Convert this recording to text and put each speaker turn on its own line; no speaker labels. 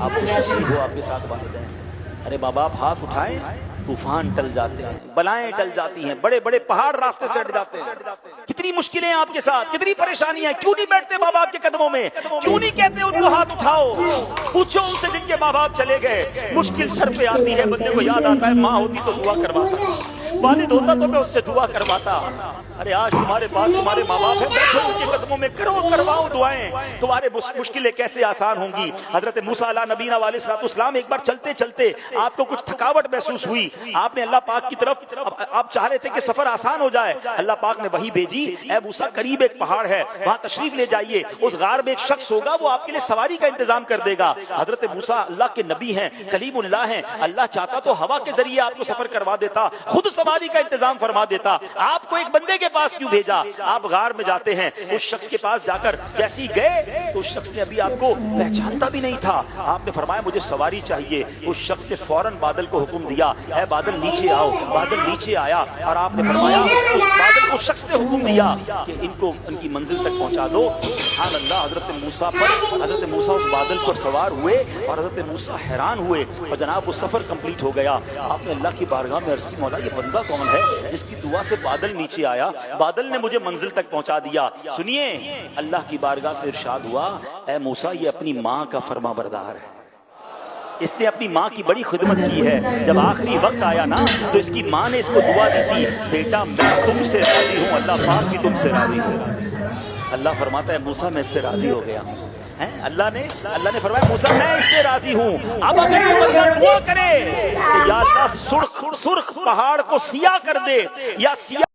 آپ خوش نصیب ہو آپ کے ساتھ والدین۔ ارے ماں باپ ہاتھ اٹھائیں، طوفان ٹل جاتے ہیں، بلائیں ٹل جاتی ہیں، بڑے بڑے پہاڑ راستے سے ہٹ جاتے ہیں۔ کتنی مشکلیں آپ کے ساتھ، کتنی پریشانیاں، کیوں نہیں بیٹھتے ماں باپ کے قدموں میں؟ کیوں نہیں کہتے ان کو ہاتھ اٹھاؤ؟ پوچھو ان سے جن کے ماں باپ چلے گئے۔ مشکل سر پہ آتی ہے، بندے کو یاد آتا ہے ماں ہوتی تو دعا کرواتا، والد ہوتا تو میں اس سے دعا کرواتا۔ ارے آج تمہارے پاس تمہارے ماں باپ ہیں، بیٹھو ان کے قدموں میں، کرواؤ دعائیں، تمہارے مشکلیں کیسے آسان ہوں گی۔ حضرت موسیٰ علیہ نبینا علیہ السلام ایک بار چلتے چلتے آپ کو کچھ تھکاوٹ محسوس ہوئی، آپ نے اللہ پاک کی طرف، آپ چاہ رہے تھے کہ سفر آسان ہو جائے، اللہ پاک نے وحی بھیجی، اے موسیٰ قریب ایک پہاڑ ہے، وہاں تشریف لے جائیے، اس غار میں ایک شخص ہوگا، وہ آپ کے لیے سواری کا انتظام کر دے گا۔ حضرت موسیٰ اللہ کے نبی ہیں، کلیم اللہ ہیں، اللہ چاہتا تو ہوا کے ذریعے آپ کو سفر کروا دیتا، خود سواری کا انتظام فرما دیتا، آپ کو ایک بندے کے پاس کیوں بھیجا؟ آپ غار میں جاتے ہیں، اس شخص کے پاس جا کر جیسی گئے تو اس شخص نے ابھی آپ کو پہچانتا بھی نہیں تھا، آپ نے فرمایا مجھے سواری چاہیے، اس شخص نے فوراً بادل کو حکم دیا، اے بادل نیچے آؤ، بادل نیچے آیا، اور آپ نے فرمایا اس بادل کو شخص نے حکم دیا کہ ان کو ان کی منزل تک پہنچا دو۔ سبحان اللہ، حضرت موسیٰ اس بادل پر سوار ہوئے اور حضرت موسیٰ حیران ہوئے، اور جناب وہ سفر کمپلیٹ ہو گیا۔ آپ نے اللہ کی بارگاہ میں عرض کی مولا یہ بندہ کون ہے جس کی دعا سے بادل نیچے آیا، بادل نے مجھے منزل تک پہنچا دیا۔ سنیے، اللہ کی بارگاہ سے ارشاد ہوا، اے موسیٰ یہ اپنی ماں کا فرما بردار ہے، اس نے اپنی ماں کی بڑی خدمت کی ہے۔ جب آخری وقت آیا نا تو اس کی ماں نے اس کو دعا دی تھی، بیٹا میں تم سے راضی ہوں، اللہ پاک بھی تم سے راضی ہے۔ اللہ فرماتا ہے موسیٰ میں اس سے راضی ہو گیا ہوں۔ اللہ نے فرمایا موسیٰ میں اس سے راضی ہوں، اب اگر یہ بندہ دعا کرے کہ یا اللہ سرخ پہاڑ کو سیاہ کر دے، یا سیاہ